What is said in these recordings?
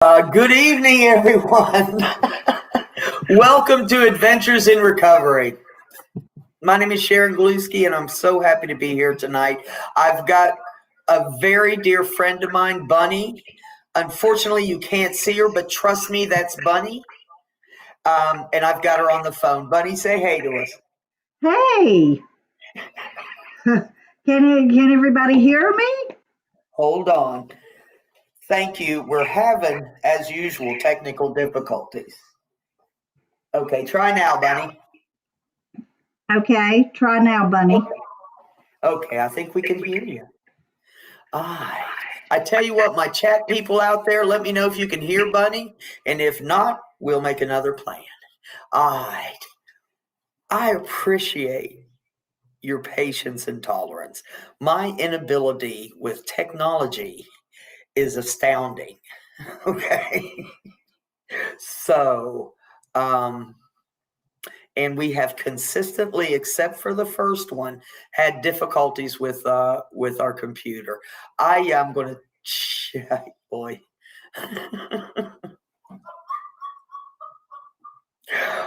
Good evening, everyone. Welcome to Adventures in Recovery. My name is Sharon, and I'm so happy to be here tonight. I've got a very dear friend of mine, Bunny. Unfortunately, you can't see her, but trust me, that's Bunny. And I've got her on the phone. Bunny, say hey to us. Hey, can everybody hear me? Hold on. Thank you. We're having, as usual, technical difficulties. Okay, try now, Bunny. Okay, try now, Bunny. Okay, I think we can hear you. I tell you what, my chat people out there, let me know if you can hear Bunny, and if not, we'll make another plan. All right. I appreciate your patience and tolerance. My inability with technology is astounding. Okay. So, and we have consistently, except for the first one, had difficulties with our computer. I am going to check, boy.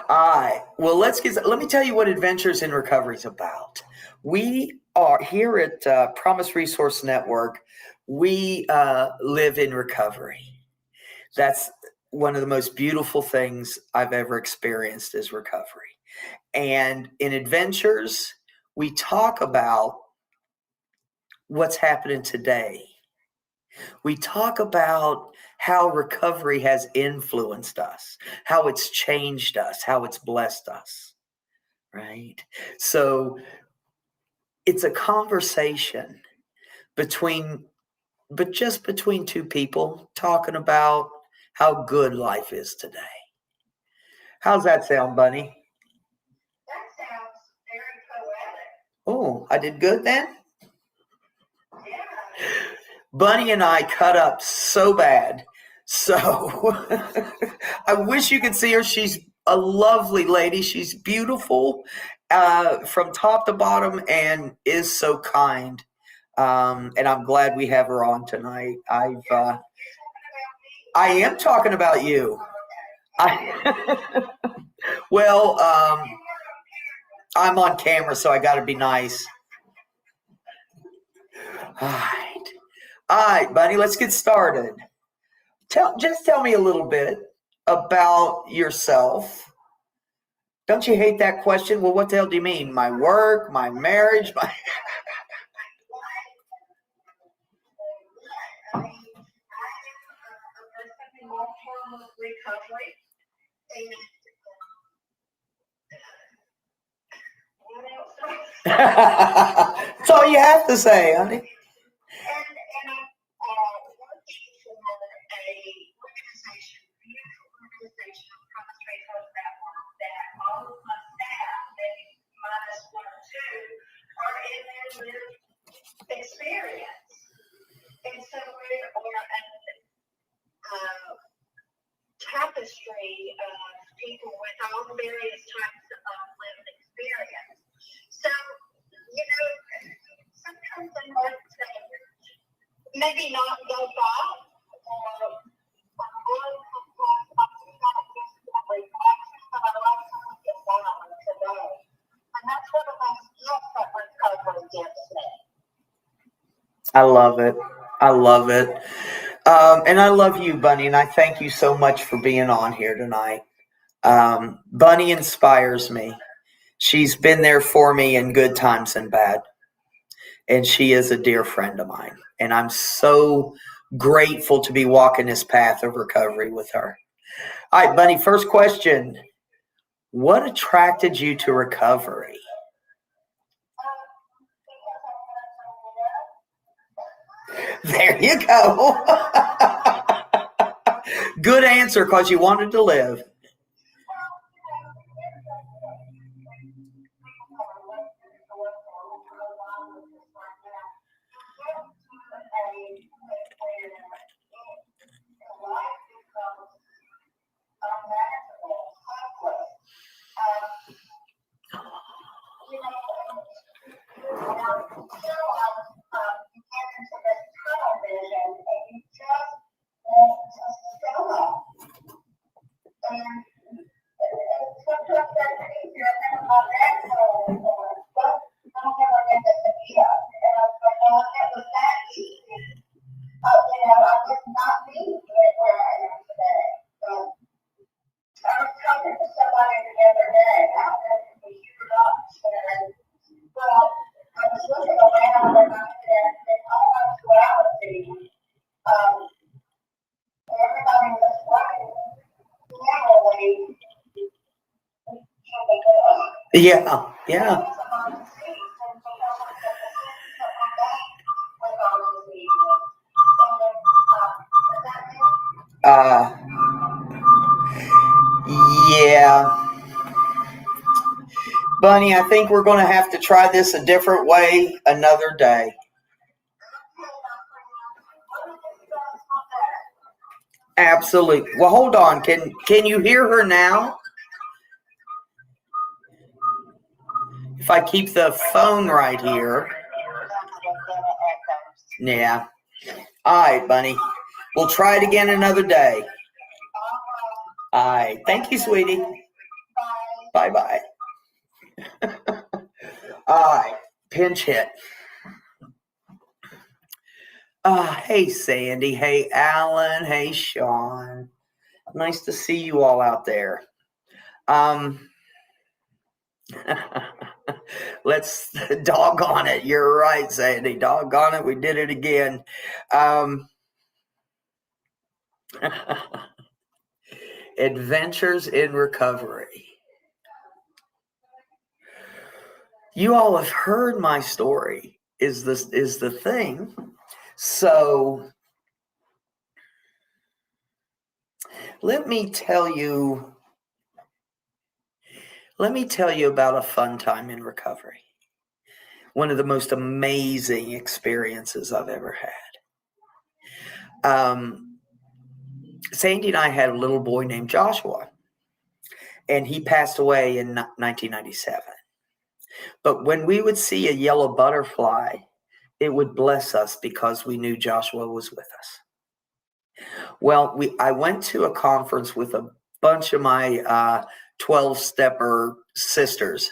All right. Well, let me tell you what Adventures in Recovery is about. We are here at Promise Resource Network. We live in recovery. That's one of the most beautiful things I've ever experienced is recovery. And in Adventures, we talk about what's happening today. We talk about how recovery has influenced us, how it's changed us, how it's blessed us, right? So it's a conversation just between two people talking about how good life is today. How's that sound, Bunny? That sounds very poetic. Oh, I did good then? Yeah. Bunny and I cut up so bad. So I wish you could see her. She's a lovely lady. She's beautiful from top to bottom and is so kind. And I'm glad we have her on tonight. I am talking about you. Well, I'm on camera, so I got to be nice. All right, Bunny, let's get started. Just tell me a little bit about yourself. Don't you hate that question? Well, what the hell do you mean? My work, my marriage, my... Recovery. That's all you have to say, honey. And I'm working for a organization, beautiful organization, Promise Resource Network, that all of my staff, maybe minus one or two, are in their lived experience. And so we're a tapestry of people with all the various types of lived experience. So, sometimes I might say, maybe not go back or really complex, not just reflection, but I like to look at now today. And that's one of those gifts that recovery gives me. I love it. I love it. And I love you, Bunny, and I thank you so much for being on here tonight. Bunny inspires me. She's been there for me in good times and bad. And she is a dear friend of mine. And I'm so grateful to be walking this path of recovery with her. All right, Bunny, first question. What attracted you to recovery? There you go. Good answer, because you wanted to live. Yeah, yeah. Uh, yeah. Bunny, I think we're going to have to try this a different way another day. Absolutely. Well, hold on. Can you hear her now? If I keep the phone right here. Yeah. All right, Bunny. We'll try it again another day. All right. Thank you, sweetie. Bye-bye. All right. Pinch hit. Hey, Sandy. Hey, Alan. Hey, Sean. Nice to see you all out there. Let's doggone it. You're right, Sandy. Doggone it. We did it again. Adventures in recovery. You all have heard my story. Is the thing. So let me tell you about a fun time in recovery. One of the most amazing experiences I've ever had. Sandy and I had a little boy named Joshua, and he passed away in 1997. But when we would see a yellow butterfly, it would bless us because we knew Joshua was with us. Well, I went to a conference with a bunch of my 12-stepper sisters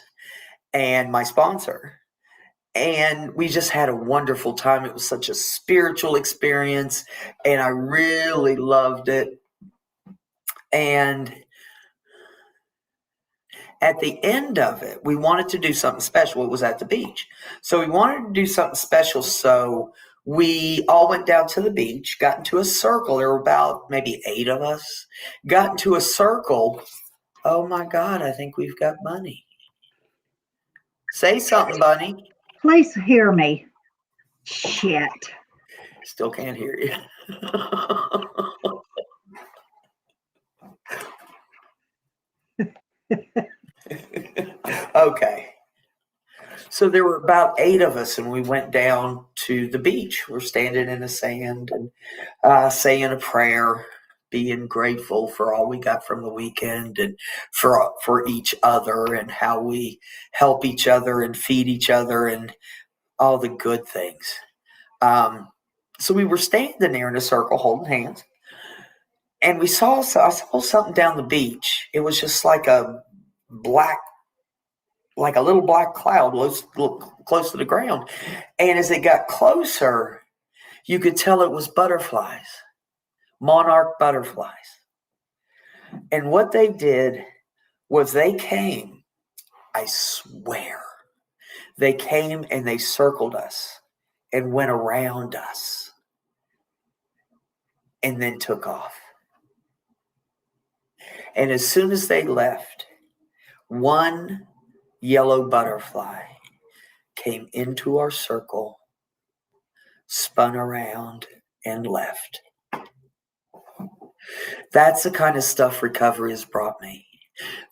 and my sponsor. And we just had a wonderful time. It was such a spiritual experience, and I really loved it. And at the end of it, we wanted to do something special. It was at the beach. So we wanted to do something special. So we all went down to the beach, got into a circle. There were about maybe 8 of us, got into a circle. Oh my God, I think we've got Bunny. Say something, Bunny. Please hear me. Shit. Still can't hear you. Okay. So there were about 8 of us, and we went down to the beach. We're standing in the sand and saying a prayer, being grateful for all we got from the weekend and for each other and how we help each other and feed each other and all the good things. So we were standing there in a circle holding hands, and I saw something down the beach. It was just like a little black cloud close to the ground. And as it got closer, you could tell it was butterflies, monarch butterflies. And what they did was they came, I swear, they came and they circled us and went around us and then took off. And as soon as they left, one yellow butterfly came into our circle, spun around, and left. That's the kind of stuff recovery has brought me.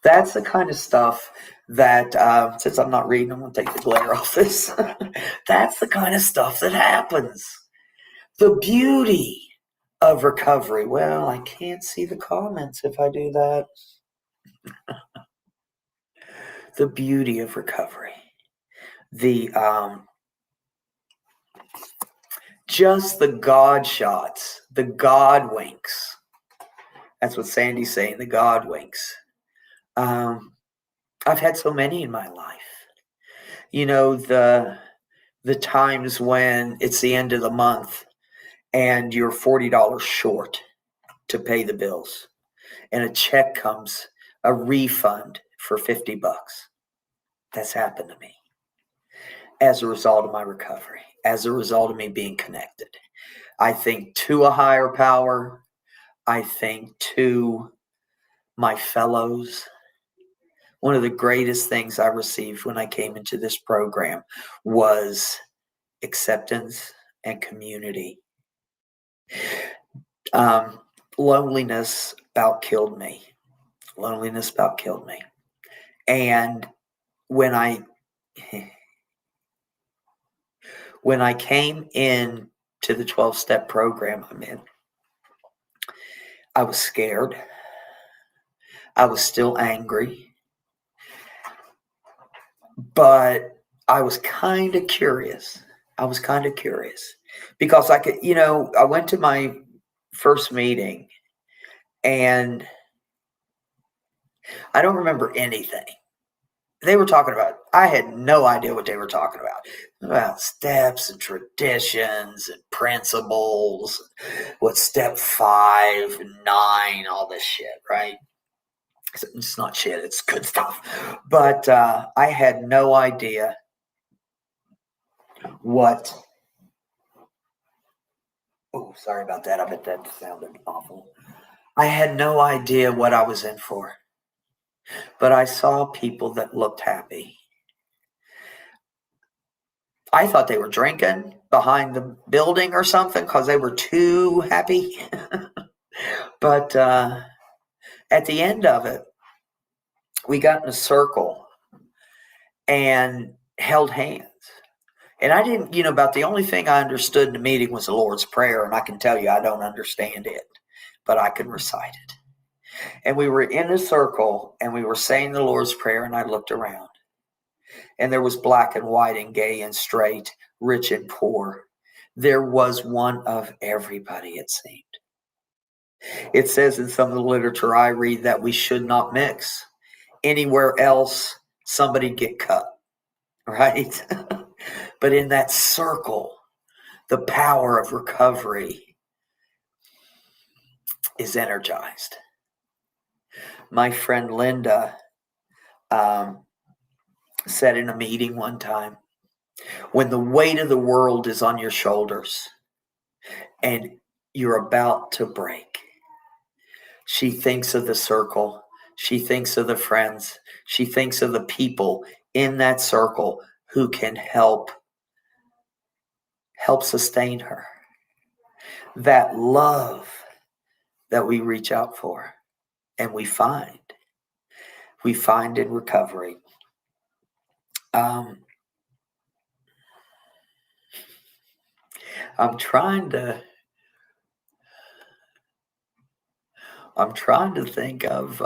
That's the kind of stuff that, since I'm not reading, I'm going to take the glare off this. That's the kind of stuff that happens. The beauty of recovery. Well, I can't see the comments if I do that. The beauty of recovery. Just the God shots, the God winks. That's what Sandy's saying, the God winks. I've had so many in my life. You know, the times when it's the end of the month and you're $40 short to pay the bills, and a check comes, a refund for $50. That's happened to me as a result of my recovery, as a result of me being connected. I think to a higher power. I think to my fellows, One of the greatest things I received when I came into this program was acceptance and community. Loneliness about killed me. Loneliness about killed me. And when I came in to the 12-step program I'm in, I was scared. I was still angry. But I was kind of curious. Because I could, I went to my first meeting and I don't remember anything. They were talking about, I had no idea what they were talking about steps and traditions and principles, what step 5 and 9, all this shit, right? It's not shit, it's good stuff. But I had no idea what. Oh, sorry about that. I bet that sounded awful. I had no idea what I was in for. But I saw people that looked happy. I thought they were drinking behind the building or something because they were too happy. But at the end of it, we got in a circle and held hands. And I didn't, about the only thing I understood in the meeting was the Lord's Prayer. And I can tell you I don't understand it, but I can recite it. And we were in a circle and we were saying the Lord's Prayer, and I looked around. And there was black and white and gay and straight, rich and poor. There was one of everybody, it seemed. It says in some of the literature I read that we should not mix. Anywhere else, somebody get cut, right? But in that circle, the power of recovery is energized. My friend Linda said in a meeting one time, when the weight of the world is on your shoulders and you're about to break, she thinks of the circle. She thinks of the friends. She thinks of the people in that circle who can help sustain her. That love that we reach out for and we find in recovery. I'm trying to think of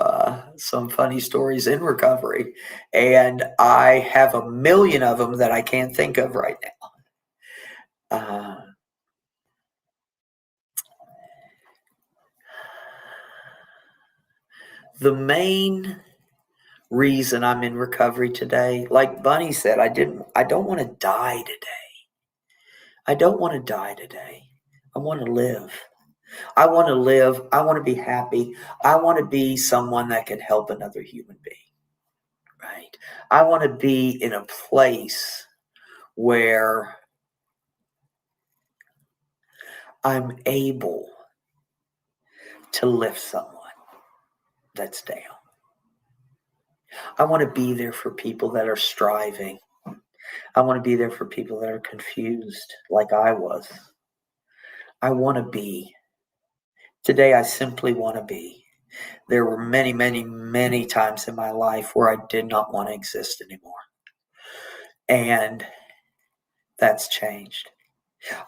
some funny stories in recovery, and I have a million of them that I can't think of right now. The main reason I'm in recovery today, like Bunny said, I don't want to die today. I don't want to die today. I want to live. I want to live. I want to be happy. I want to be someone that can help another human being, right? I want to be in a place where I'm able to lift someone that's down. I want to be there for people that are striving. I want to be there for people that are confused like I was. I want to be. Today, I simply want to be. There were many, many, many times in my life where I did not want to exist anymore. And that's changed.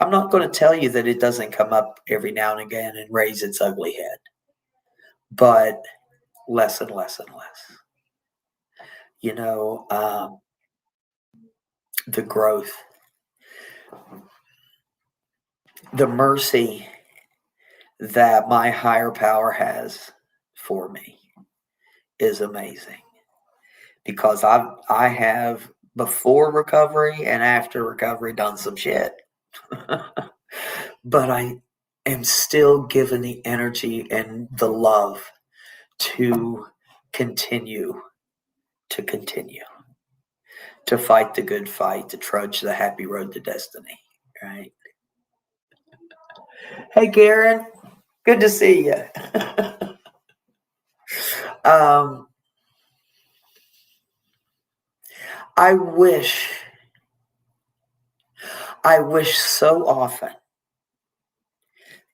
I'm not going to tell you that it doesn't come up every now and again and raise its ugly head, but less and less and less. The growth, the mercy that my higher power has for me is amazing, because I have, before recovery and after recovery, done some shit. But I am still given the energy and the love to continue to fight the good fight, to trudge the happy road to destiny, right? Hey, Karen, good to see you. I wish so often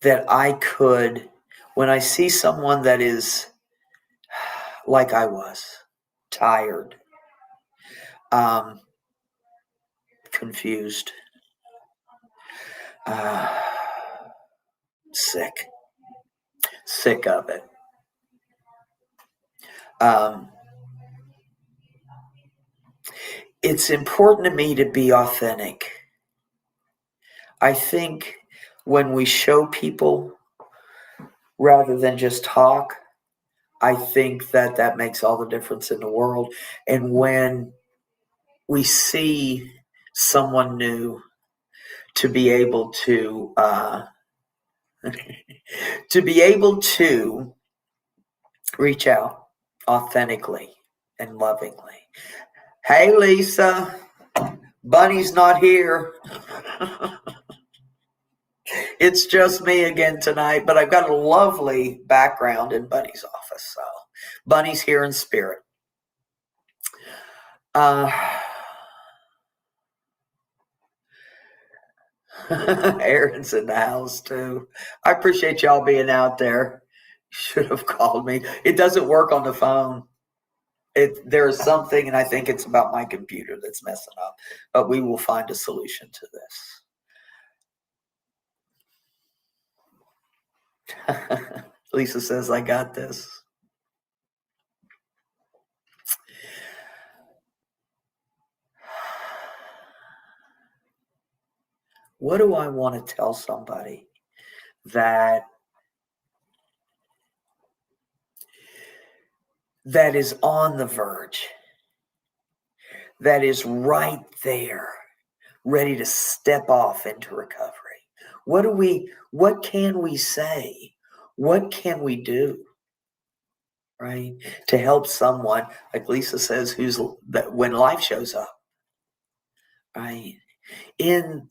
that I could, when I see someone that is like I was, tired, confused, sick of it. It's important to me to be authentic. I think when we show people rather than just talk, I think that makes all the difference in the world. And when we see someone new, to be able to reach out authentically and lovingly. Hey, Lisa, Bunny's not here. It's just me again tonight, but I've got a lovely background in Bunny's office. So Bunny's here in spirit. Aaron's in the house too. I appreciate y'all being out there. Should have called me. It doesn't work on the phone. There is something, and I think it's about my computer that's messing up. But we will find a solution to this. Lisa says, I got this. What do I want to tell somebody that is on the verge, that is right there, ready to step off into recovery? What can we say? What can we do, right, to help someone, like Lisa says, when life shows up, right? In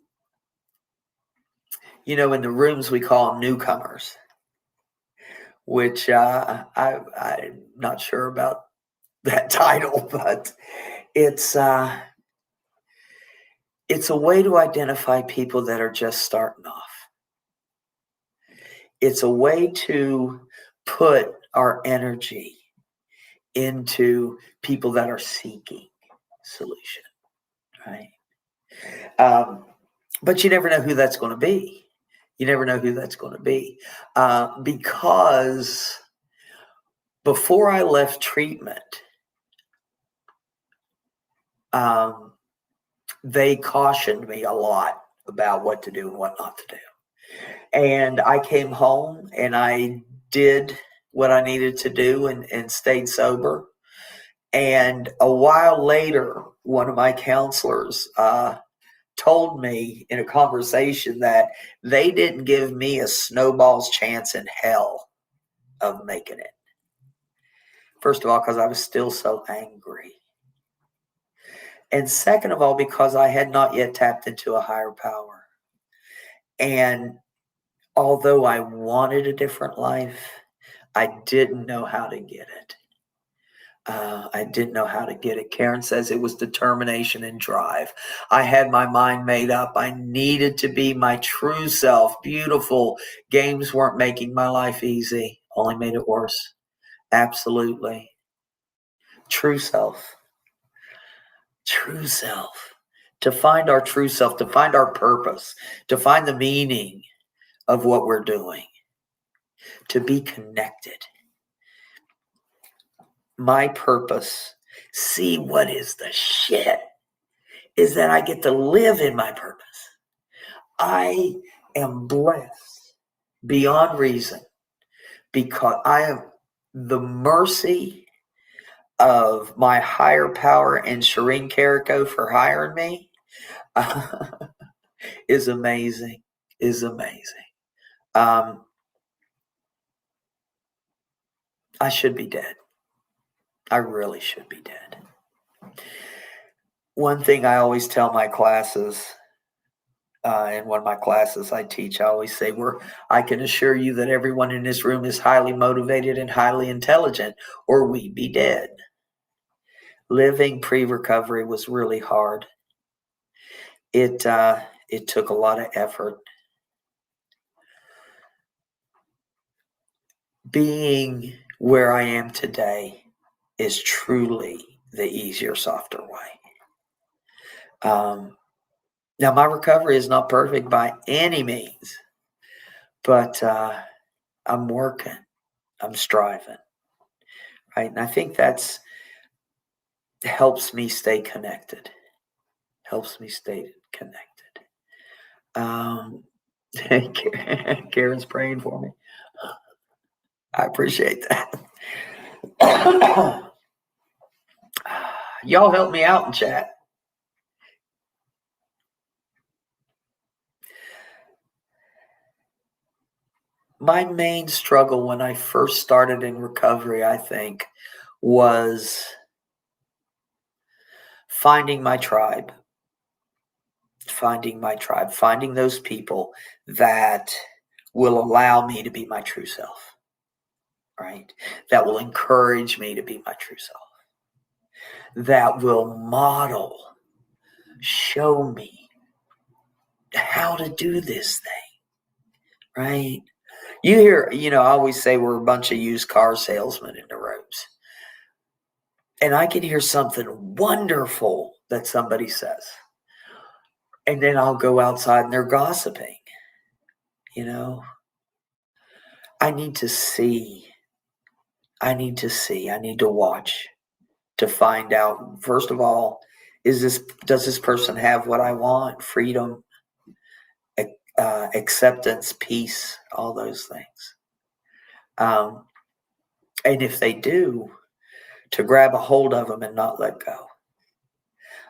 the rooms we call them newcomers, which I'm not sure about that title, but it's a way to identify people that are just starting off. It's a way to put our energy into people that are seeking solution, right? But you never know who that's going to be. Because before I left treatment, they cautioned me a lot about what to do and what not to do. And I came home and I did what I needed to do and stayed sober. And a while later, one of my counselors told me in a conversation that they didn't give me a snowball's chance in hell of making it. First of all, because I was still so angry. And second of all, because I had not yet tapped into a higher power. And although I wanted a different life, I didn't know how to get it. Karen says it was determination and drive. I had my mind made up. I needed to be my true self. Beautiful. Games weren't making my life easy, only made it worse. Absolutely. True self. To find our true self, to find our purpose, to find the meaning of what we're doing, to be connected. My purpose, see what is the shit, is that I get to live in my purpose. I am blessed beyond reason because I have the mercy of my higher power and Sharon Carrico for hiring me is amazing. I should be dead. I really should be dead. One thing I always tell my classes, in one of my classes I teach, I always say, I can assure you that everyone in this room is highly motivated and highly intelligent, or we'd be dead. living pre-recovery was really hard. It took a lot of effort. Being where I am today is truly the easier, softer way. Now, my recovery is not perfect by any means, but I'm working, I'm striving, right? And I think that's helps me stay connected. Helps me stay connected. Karen's praying for me. I appreciate that. Y'all help me out in chat. My main struggle when I first started in recovery, I think, was finding my tribe, finding those people that will allow me to be my true self, right? That will encourage me to be my true self, that will model, show me how to do this thing, right? You hear, I always say we're a bunch of used car salesmen in the ropes. And I can hear something wonderful that somebody says. And then I'll go outside and they're gossiping. I need to see. I need to watch to find out, first of all, does this person have what I want? Freedom, acceptance, peace, all those things. And if they do, to grab a hold of them and not let go.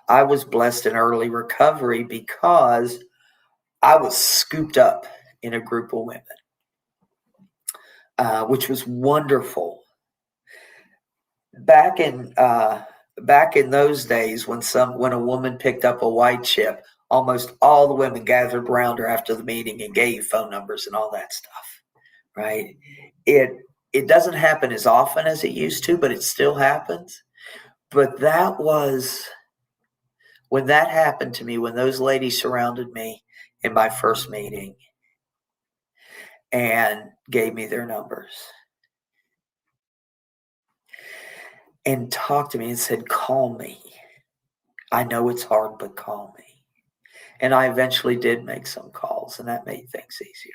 I was blessed in early recovery because I was scooped up in a group of women, which was wonderful. Back in those days, when a woman picked up a white chip, almost all the women gathered around her after the meeting and gave phone numbers and all that stuff. Right? It doesn't happen as often as it used to, but it still happens. But that was when that happened to me, when those ladies surrounded me in my first meeting and gave me their numbers and talked to me and said, call me. I know it's hard, but call me. And I eventually did make some calls, and that made things easier.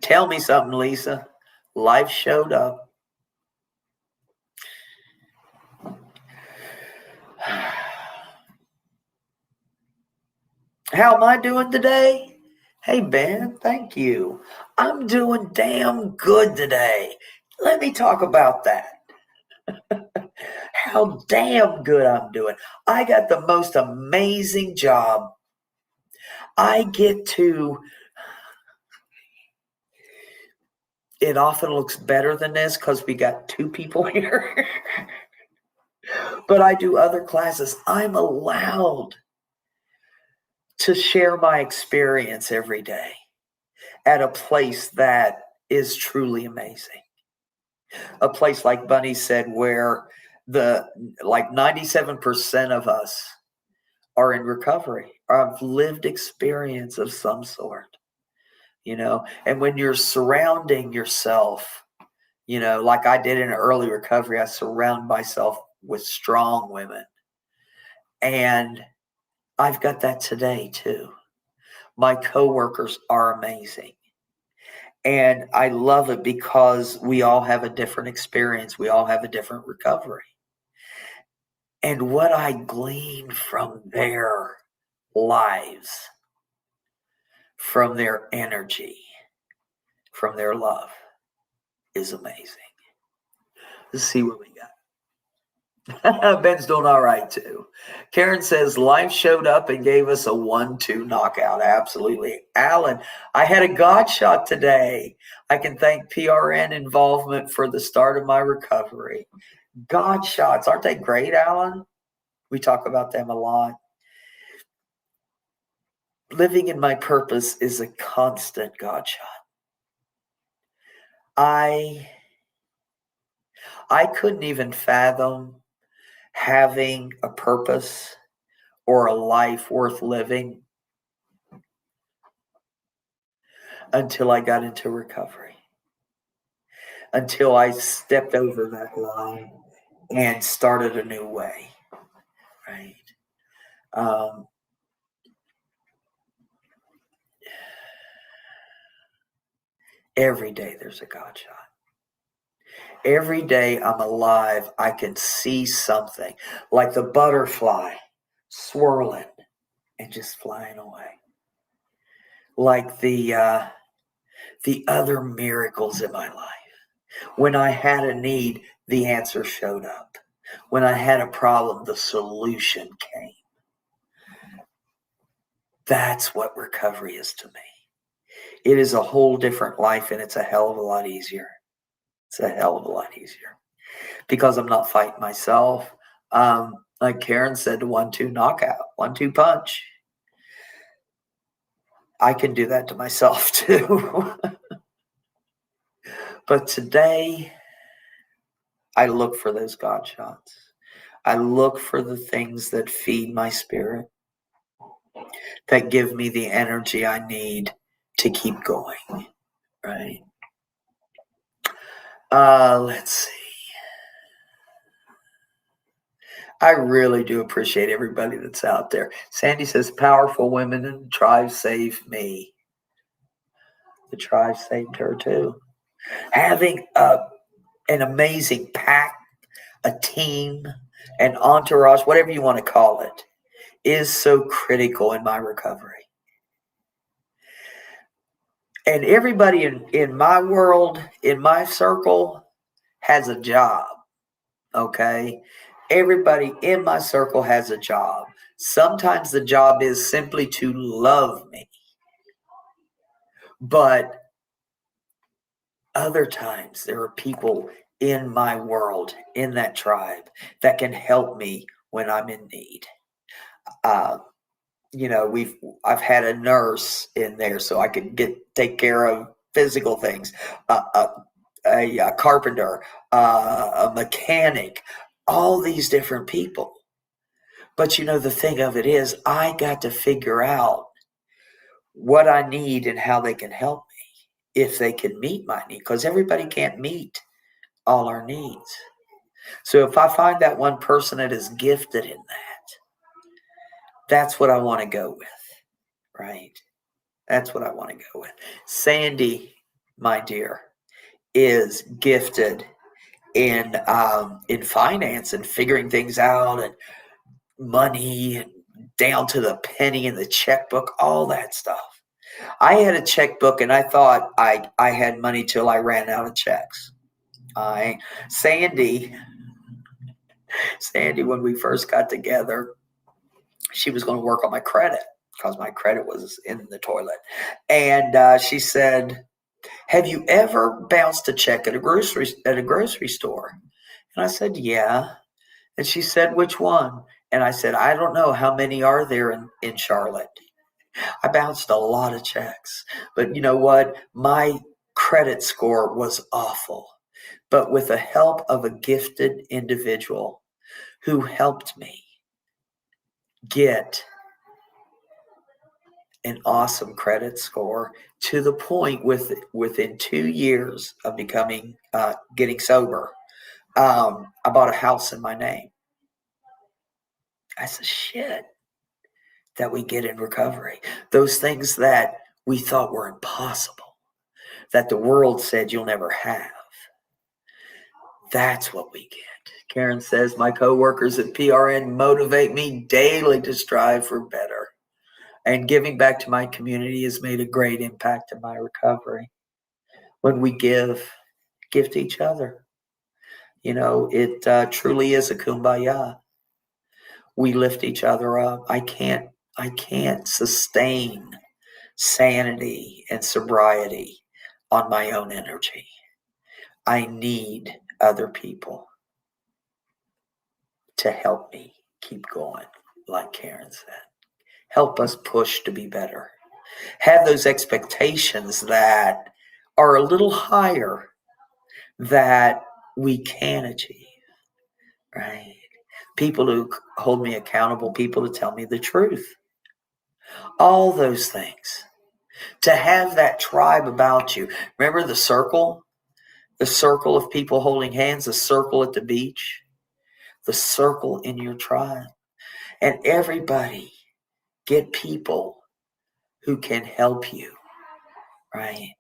Tell me something, Lisa. Life showed up. How am I doing today? Hey, Ben, thank you. I'm doing damn good today. Let me talk about that. How damn good I'm doing. I got the most amazing job. I get to, it often looks better than this because we got 2 people here. But I do other classes. I'm allowed to share my experience every day at a place that is truly amazing. A place, like Bunny said, where 97% of us are in recovery or have lived experience of some sort, and when you're surrounding yourself, like I did in early recovery, I surround myself with strong women. And I've got that today too. My coworkers are amazing. And I love it because we all have a different experience. We all have a different recovery. And what I glean from their lives, from their energy, from their love is amazing. Let's see what we got. Ben's doing all right too. Karen says life showed up and gave us a 1-2 knockout. Absolutely. Alan, I had a God shot today. I can thank PRN involvement for the start of my recovery. God shots, aren't they great, Alan? We talk about them a lot. Living in my purpose is a constant God shot. I couldn't even fathom having a purpose or a life worth living until I got into recovery, until I stepped over that line and started a new way, right? Every day there's a God shot. Every day I'm alive, I can see something like the butterfly swirling and just flying away. Like the other miracles in my life. When I had a need, the answer showed up. When I had a problem, the solution came. That's what recovery is to me. It is a whole different life, and it's a hell of a lot easier. It's a hell of a lot easier because I'm not fighting myself. Like Karen said, 1-2 knockout, 1-2 punch. I can do that to myself too. But today, I look for those God shots. I look for the things that feed my spirit, that give me the energy I need to keep going, right? Let's see. I really do appreciate everybody that's out there. Sandy says, powerful women in the tribe saved me. The tribe saved her too. Having an amazing pack, a team, an entourage, whatever you want to call it, is so critical in my recovery. And everybody in my world, in my circle, has a job, okay? Everybody in my circle has a job. Sometimes the job is simply to love me. But other times there are people in my world, in that tribe, that can help me when I'm in need. I've had a nurse in there so I could take care of physical things, a carpenter, a mechanic, all these different people. But the thing of it is, I got to figure out what I need and how they can help me, if they can meet my need, because everybody can't meet all our needs. So if I find that one person that is gifted in that, that's what I want to go with, right? That's what I want to go with. Sandy, my dear, is gifted in finance and figuring things out, and money, and down to the penny and the checkbook, all that stuff. I had a checkbook and I thought I had money till I ran out of checks. Sandy, when we first got together, she was going to work on my credit because my credit was in the toilet. And she said, have you ever bounced a check at a grocery store? And I said, yeah. And she said, which one? And I said, I don't know. How many are there in Charlotte? I bounced a lot of checks. But you know what? My credit score was awful. But with the help of a gifted individual who helped me get an awesome credit score, to the point within 2 years of getting sober, I bought a house in my name. That's the shit that we get in recovery. Those things that we thought were impossible, that the world said you'll never have. That's what we get. Karen says, my coworkers at PRN motivate me daily to strive for better. And giving back to my community has made a great impact in my recovery. When we give to each other, it truly is a kumbaya. We lift each other up. I can't sustain sanity and sobriety on my own energy. I need other people to help me keep going, like Karen said. Help us push to be better. Have those expectations that are a little higher, that we can achieve, right? People who hold me accountable, people to tell me the truth. All those things. To have that tribe about you. Remember the circle? The circle of people holding hands, the circle at the beach, the circle in your tribe. And everybody get people who can help you, right?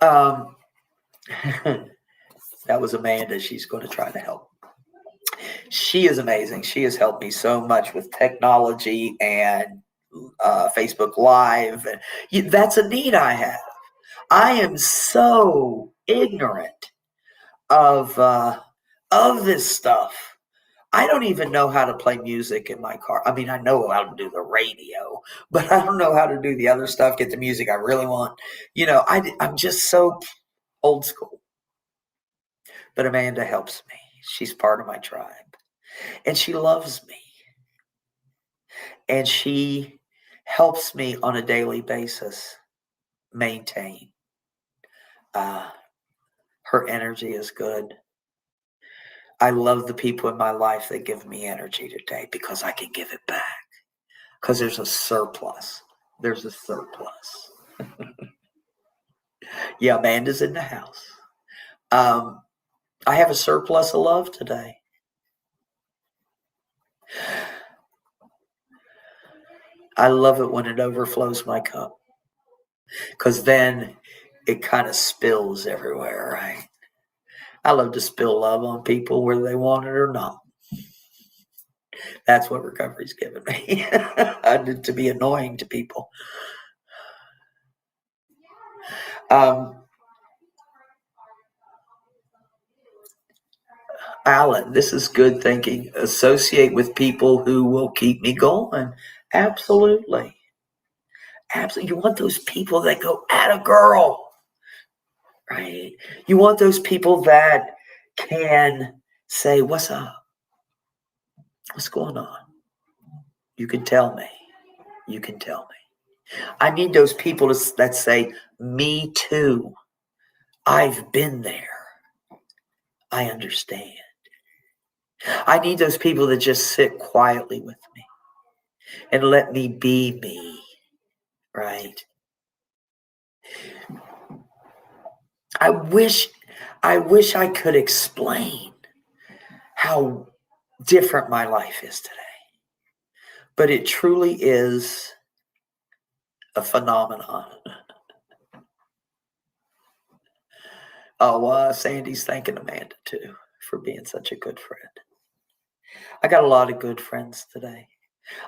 Um, that was Amanda. She's going to try to help. She is amazing. She has helped me so much with technology and Facebook Live. And that's a need I have. I am so ignorant of this stuff. I don't even know how to play music in my car. I mean, I know how to do the radio, but I don't know how to do the other stuff, get the music I really want. I'm just so old school. But Amanda helps me. She's part of my tribe. And she loves me. And she helps me on a daily basis maintain. Her energy is good. I love the people in my life that give me energy today because I can give it back. Because there's a surplus. There's a surplus. Yeah, Amanda's in the house. I have a surplus of love today. I love it when it overflows my cup. Because then it kind of spills everywhere, right? I love to spill love on people whether they want it or not. That's what recovery's given me. To be annoying to people. Alan, this is good thinking. Associate with people who will keep me going. Absolutely. Absolutely. You want those people that go at a girl, right? You want those people that can say, what's up? What's going on? You can tell me. You can tell me. I need those people that say, me too. I've been there. I understand. I need those people that just sit quietly with me and let me be me, right? I wish I could explain how different my life is today. But it truly is a phenomenon. Oh, Sandy's thanking Amanda too for being such a good friend. I got a lot of good friends today.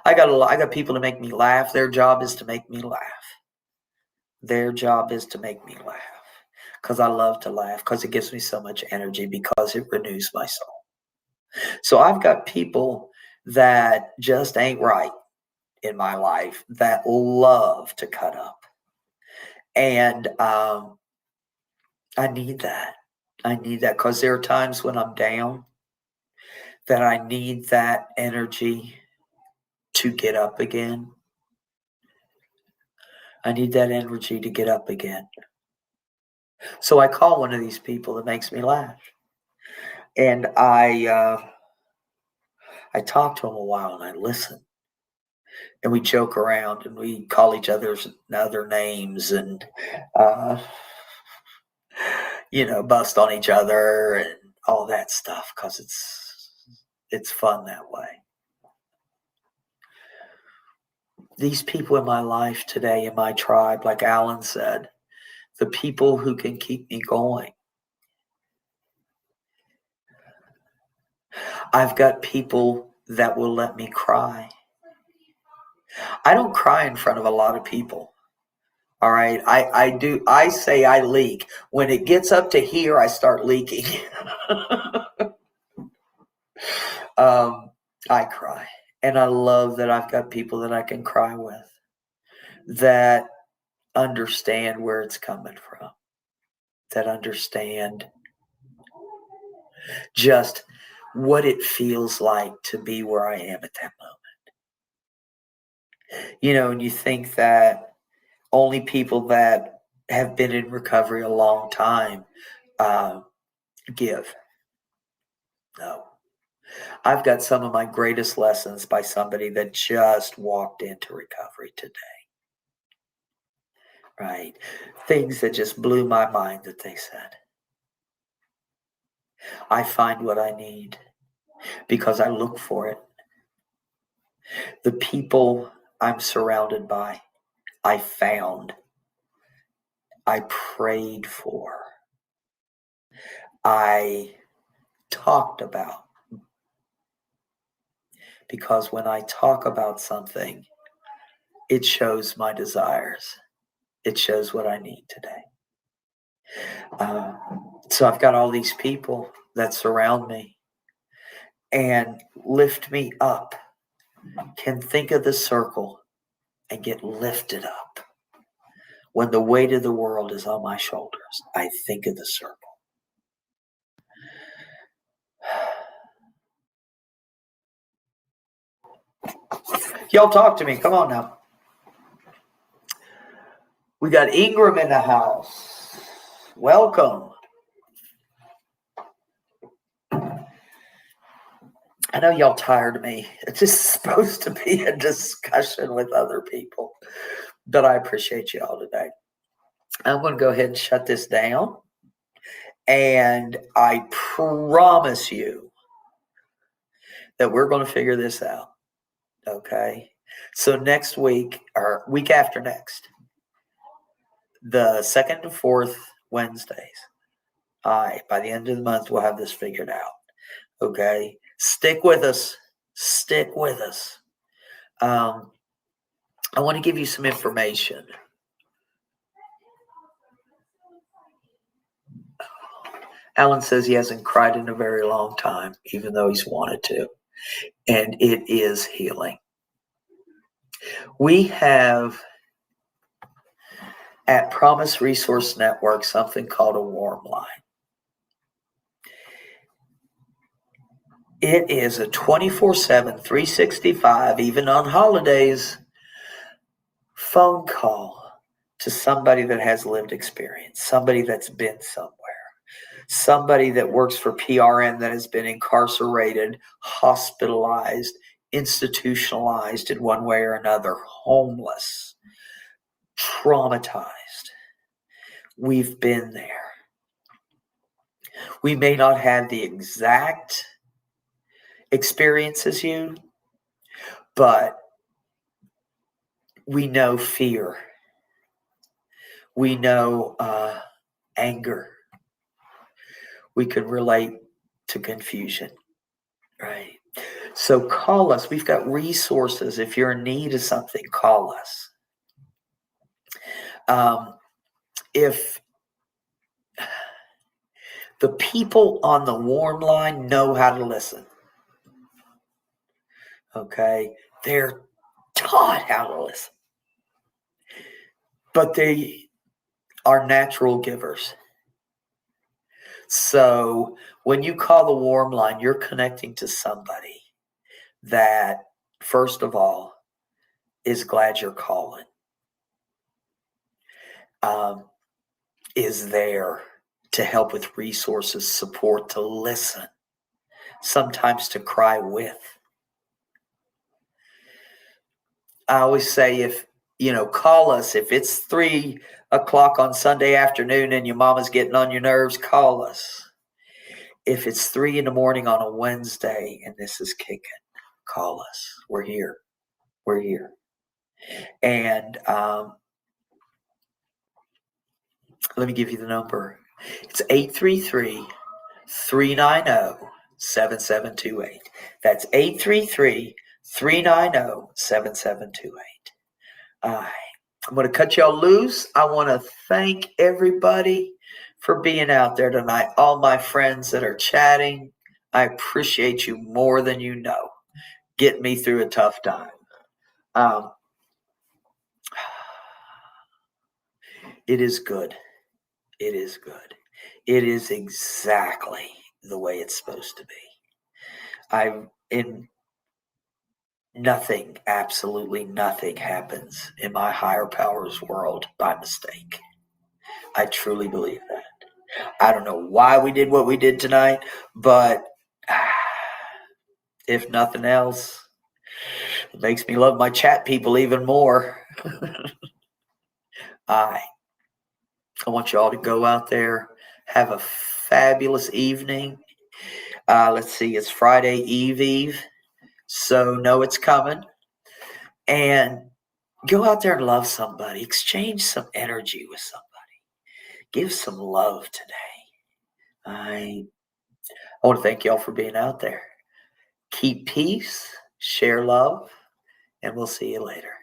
I got people to make me laugh. Their job is to make me laugh. Their job is to make me laugh. Because I love to laugh, because it gives me so much energy, because it renews my soul. So I've got people that just ain't right in my life that love to cut up. And I need that. I need that because there are times when I'm down that I need that energy to get up again. I need that energy to get up again. So I call one of these people that makes me laugh. And I talk to him a while and I listen. And we joke around and we call each other's other names and, bust on each other and all that stuff because it's fun that way. These people in my life today, in my tribe, like Alan said, the people who can keep me going. I've got people that will let me cry. I don't cry in front of a lot of people. All right. I say I leak. When it gets up to here, I start leaking. I cry. And I love that I've got people that I can cry with that understand where it's coming from, that understand just what it feels like to be where I am at that moment. And you think that only people that have been in recovery a long time give. No. I've got some of my greatest lessons by somebody that just walked into recovery today. Right? Things that just blew my mind that they said. I find what I need because I look for it. The people I'm surrounded by, I found, I prayed for, I talked about. Because when I talk about something, it shows my desires. It shows what I need today. So I've got all these people that surround me and lift me up, can think of the circle and get lifted up. When the weight of the world is on my shoulders, I think of the circle. Y'all talk to me. Come on now. We got Ingram in the house. Welcome. I know y'all tired of me. It's just supposed to be a discussion with other people. But I appreciate y'all today. I'm going to go ahead and shut this down. And I promise you that we're going to figure this out. Okay? So next week, or week after next, the second and fourth Wednesdays, by the end of the month, we'll have this figured out. Okay? Stick with us. Stick with us. I want to give you some information. Alan says he hasn't cried in a very long time, even though he's wanted to. And it is healing. We have at Promise Resource Network something called a warm line. It is a 24/7, 365, even on holidays, phone call to somebody that has lived experience, somebody that's been somewhere, somebody that works for PRN that has been incarcerated, hospitalized, institutionalized in one way or another, homeless, traumatized. We've been there. We may not have the exact experience as you, but we know fear. We know anger. We can relate to confusion, right? So call us. We've got resources. If you're in need of something, call us. If the people on the warm line know how to listen, okay, they're taught how to listen, but they are natural givers. So when you call the warm line, you're connecting to somebody that, first of all, is glad you're calling, is there to help with resources, support, to listen, sometimes to cry with. I always say, call us. If it's 3 o'clock on Sunday afternoon and your mama's getting on your nerves, call us. If it's 3 a.m. on a Wednesday and this is kicking, call us. We're here. We're here. And let me give you the number. It's 833-390-7728. That's 833-390-7728. All right. I'm going to cut y'all loose. I want to thank everybody for being out there tonight. All my friends that are chatting, I appreciate you more than you know. Getting me through a tough time. It is good. It is good. It is exactly the way it's supposed to be. Nothing, absolutely nothing happens in my higher powers world by mistake. I truly believe that. I don't know why we did what we did tonight, but if nothing else, it makes me love my chat people even more. I want you all to go out there, have a fabulous evening. Let's see, it's Friday Eve, so know it's coming. And go out there and love somebody. Exchange some energy with somebody. Give some love today. I want to thank y'all for being out there. Keep peace, share love, and we'll see you later.